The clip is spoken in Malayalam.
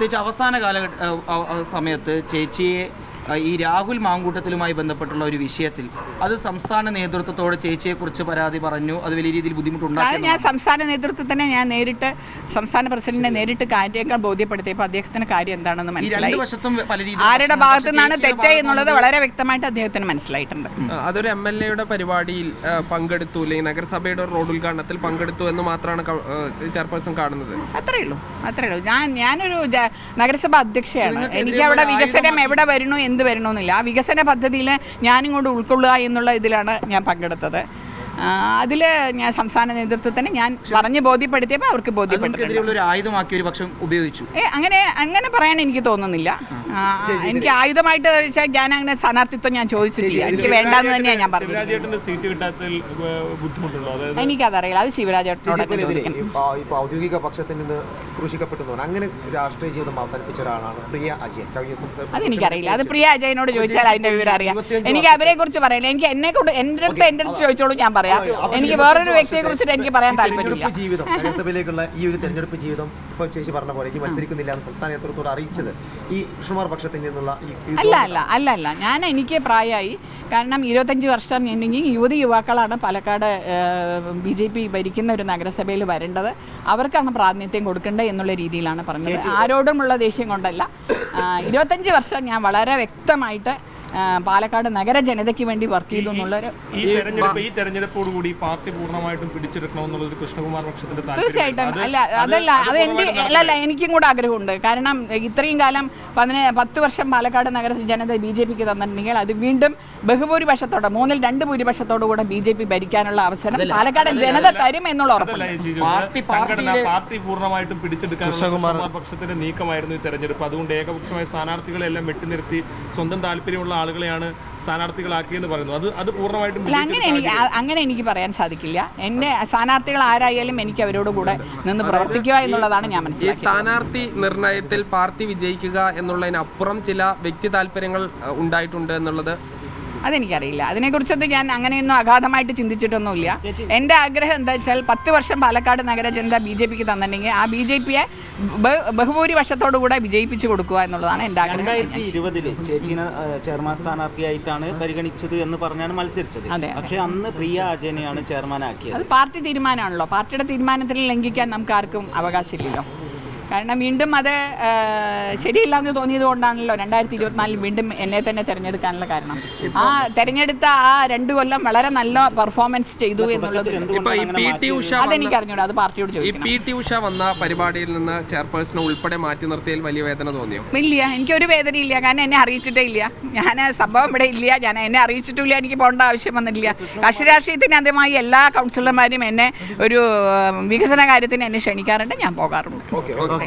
പ്രത്യേകിച്ച് അവസാന സമയത്ത് ചേച്ചിയെ ഈ രാഹുൽ മാങ്കൂട്ടത്തിലുമായി ബന്ധപ്പെട്ടുള്ള ഒരു വിഷയത്തിൽ അത് സംസ്ഥാന നേതൃത്വത്തോട് ചേച്ചിയെക്കുറിച്ച് പരാതി പറഞ്ഞു, അത് വലിയ രീതിയിൽ ബുദ്ധിമുട്ടുണ്ടായി. ഞാൻ സംസ്ഥാന നേതൃത്വത്തിനെ നേരിട്ട് സംസ്ഥാന പ്രസിഡന്റിനെ നേരിട്ട് കാര്യങ്ങൾ ബോധ്യപ്പെടുത്തിയപ്പോൾ അദ്ദേഹത്തിന് കാര്യം എന്താണെന്ന് മനസ്സിലായി. ആരുടെ ഭാഗത്തു നിന്നാണ് തെറ്റ് എന്നുള്ളത് വളരെ വ്യക്തമായിട്ട് അദ്ദേഹത്തിന് മനസ്സിലായിട്ടുണ്ട്. അതൊരു MLA പരിപാടിയിൽ പങ്കെടുത്തു, അല്ലെങ്കിൽ നഗരസഭയുടെ റോഡ് ഉദ്ഘാടനത്തിൽ പങ്കെടുത്തു എന്ന് മാത്രമാണ് ചെയർപേഴ്സൺ കാണുന്നത്. അത്രേ ഉള്ളൂ. ഞാനൊരു നഗരസഭ അധ്യക്ഷയാണ്. എനിക്ക് അവിടെ വികസനം എവിടെ വരുന്നു എന്ത് വരണമെന്നില്ല. ആ വികസന പദ്ധതിയിൽ ഞാനിങ്ങോട്ട് ഉൾക്കൊള്ളുക എന്നുള്ള ഇതിലാണ് ഞാൻ പങ്കെടുത്തത്. അതിൽ ഞാൻ സംസ്ഥാന നേതൃത്വത്തിന് ഞാൻ പറഞ്ഞ് ബോധ്യപ്പെടുത്തിയപ്പോൾ അവർക്ക് ഉപയോഗിച്ചു. അങ്ങനെ പറയാൻ എനിക്ക് തോന്നുന്നില്ല. എനിക്ക് ആയുധമായിട്ട് കഴിച്ചാൽ ഞാൻ അങ്ങനെ സ്ഥാനാർത്ഥിത്വം ഞാൻ ചോദിച്ചിട്ടില്ല. എനിക്ക് വേണ്ടെന്ന് തന്നെയാണ് ഞാൻ പറഞ്ഞത്. എനിക്കതറിയില്ല, അത് ശിവരാജേട്ടനോട്. ഔദ്യോഗിക പക്ഷത്തിൽ നിന്ന് ക്രൂശിക്കപ്പെട്ടു അങ്ങനെ രാഷ്ട്രീയ ജീവിതം അവസാനിപ്പിച്ച ഒരാളാണ് പ്രിയ അജയൻ. അതെനിക്കറിയില്ല, അത് പ്രിയ അജയനോട് ചോദിച്ചാൽ അതിന്റെ വിവരം അറിയാം. എനിക്ക് അവരെ കുറിച്ച് പറയാനില്ല. എനിക്ക് എൻ്റെ അടുത്ത് ചോദിച്ചോളൂ, ഞാൻ പറയാം. എനിക്ക് വേറൊരു വ്യക്തിയെ കുറിച്ചിട്ട് എനിക്ക് പറയാൻ താല്പര്യമില്ല. ജീവിതം നഗരസഭയിലേക്കുള്ള ഈ ഒരു തെരഞ്ഞെടുപ്പ് ജീവിതം ഇപ്പോൾ ചേച്ചി പറഞ്ഞ പോലെ എനിക്ക് മത്സരിക്കുന്നില്ല എന്ന് സംസ്ഥാന നേതൃത്വത്തോട് അറിയിച്ചത് ഈ കൃഷ്ണകുമാർ പക്ഷത്തിൽ നിന്നുള്ള അല്ല എനിക്ക് പ്രായമായി. കാരണം 25 വർഷം യുവതിയുവാക്കളാണ് പാലക്കാട് BJP ഭരിക്കുന്ന ഒരു നഗരസഭയിൽ വരേണ്ടത്. അവർക്കാണ് പ്രാതിനിധ്യം കൊടുക്കേണ്ടത് എന്നുള്ള രീതിയിലാണ് പറഞ്ഞത്. ആരോടുമുള്ള ദേഷ്യം കൊണ്ടല്ല. 25 വർഷം ഞാൻ വളരെ വ്യക്തമായിട്ട് പാലക്കാട് നഗര ജനതയ്ക്ക് വേണ്ടി വർക്ക് ചെയ്തു എന്നുള്ളൊരു. ഈ തെരഞ്ഞെടുപ്പോടുകൂടി പാർട്ടി പൂർണ്ണമായിട്ടും പിടിച്ചെടുക്കണമെന്നുള്ളൊരു കൃഷ്ണകുമാർ പക്ഷത്തിന്റെ തീർച്ചയായിട്ടും അല്ല എനിക്കും കൂടെ ആഗ്രഹമുണ്ട്. കാരണം ഇത്രയും കാലം 10 വർഷം പാലക്കാട് നഗര ജനത BJPക്ക് തന്നിട്ടുണ്ടെങ്കിൽ അത് വീണ്ടും ബഹുഭൂരിപക്ഷത്തോടെ 2 ഭൂരിപക്ഷത്തോടു കൂടെ BJP ഭരിക്കാനുള്ള അവസരം പാലക്കാട് ജനത തരും എന്നുള്ള ഉറപ്പുണ്ട്. പാർട്ടി പൂർണ്ണമായിട്ടും പിടിച്ചെടുക്കാനുള്ള പക്ഷത്തിന്റെ നീക്കമായിരുന്നു ഈ തെരഞ്ഞെടുപ്പ്. അതുകൊണ്ട് ഏകപക്ഷമായ സ്ഥാനാർത്ഥികളെല്ലാം വെട്ടിനിർത്തി സ്വന്തം താല്പര്യമുള്ള ആളുകളെയാണ് സ്ഥാനാർത്ഥികളാക്കിയെന്ന് പറയുന്നു. അത് പൂർണ്ണമായിട്ടും അങ്ങനെ എനിക്ക് പറയാൻ സാധിക്കില്ല. എന്റെ സ്ഥാനാർത്ഥികൾ ആരായാലും എനിക്ക് അവരോട് കൂടെ നിന്ന് പ്രവർത്തിക്കുക എന്നുള്ളതാണ് ഞാൻ മനസ്സിലാക്കിയത്. സ്ഥാനാർത്ഥി നിർണയത്തിൽ പാർട്ടി വിജയിക്കുക എന്നുള്ളതിനപ്പുറം ചില വ്യക്തി താല്പര്യങ്ങൾ ഉണ്ടായിട്ടുണ്ട് എന്നുള്ളത് അതെനിക്കറിയില്ല. അതിനെക്കുറിച്ചൊന്നും ഞാൻ അങ്ങനെയൊന്നും അഗാധമായിട്ട് ചിന്തിച്ചിട്ടൊന്നുമില്ല. എൻ്റെ ആഗ്രഹം എന്താ വെച്ചാൽ 10 വർഷം പാലക്കാട് നഗര ജനത BJPക്ക് തന്നിട്ടുണ്ടെങ്കിൽ ആ BJPയെ ബഹുഭൂരിപക്ഷത്തോടുകൂടെ വിജയിപ്പിച്ചു കൊടുക്കുക എന്നുള്ളതാണ് എൻ്റെ ആഗ്രഹം. 2020 ചേച്ചീനെ ചെയർമാൻ സ്ഥാനാർത്ഥിയായിട്ടാണ് പരിഗണിച്ചത് എന്ന് പറഞ്ഞാണ് മത്സരിച്ചത്. പക്ഷേ അന്ന് പ്രിയ അജയനെയാണ് ചെയർമാനാക്കിയത്. അത് പാർട്ടി തീരുമാനമാണല്ലോ. പാർട്ടിയുടെ തീരുമാനത്തിൽ ലംഘിക്കാൻ നമുക്ക് ആർക്കും അവകാശമില്ലല്ലോ. കാരണം വീണ്ടും അത് ശരിയില്ലാന്ന് തോന്നിയത് കൊണ്ടാണല്ലോ 2024 വീണ്ടും എന്നെ തന്നെ തിരഞ്ഞെടുക്കാനുള്ള കാരണം. ആ തിരഞ്ഞെടുത്ത ആ 2 കൊല്ലം വളരെ നല്ല പെർഫോമൻസ് ചെയ്തു എന്നുള്ളത് അതെനിക്ക് അറിഞ്ഞൂടാ. അത് പാർട്ടിയോട് ചോദിക്കണം. PT ഉഷ വന്ന പരിപാടിയിൽ നിന്ന് ചെയർപേഴ്സണെ ഉൾപ്പെടെ മാറ്റി നിർത്തിയതിൽ വലിയ വേദന തോന്നിയോ? ഇല്ല, എനിക്കൊരു വേദനയില്ല. കാരണം എന്നെ അറിയിച്ചിട്ടേ ഇല്ല. ഞാൻ സംഭവം ഇവിടെ ഇല്ല. എന്നെ അറിയിച്ചിട്ടില്ല. എനിക്ക് പോകേണ്ട ആവശ്യം വന്നിട്ടില്ല. കക്ഷി രാഷ്ട്രീയത്തിന് ആദ്യമായി എല്ലാ കൗൺസിലർമാരും എന്നെ ഒരു വികസന കാര്യത്തിന് എന്നെ ക്ഷണിക്കാറുണ്ട്. ഞാൻ പോകാറുണ്ട്.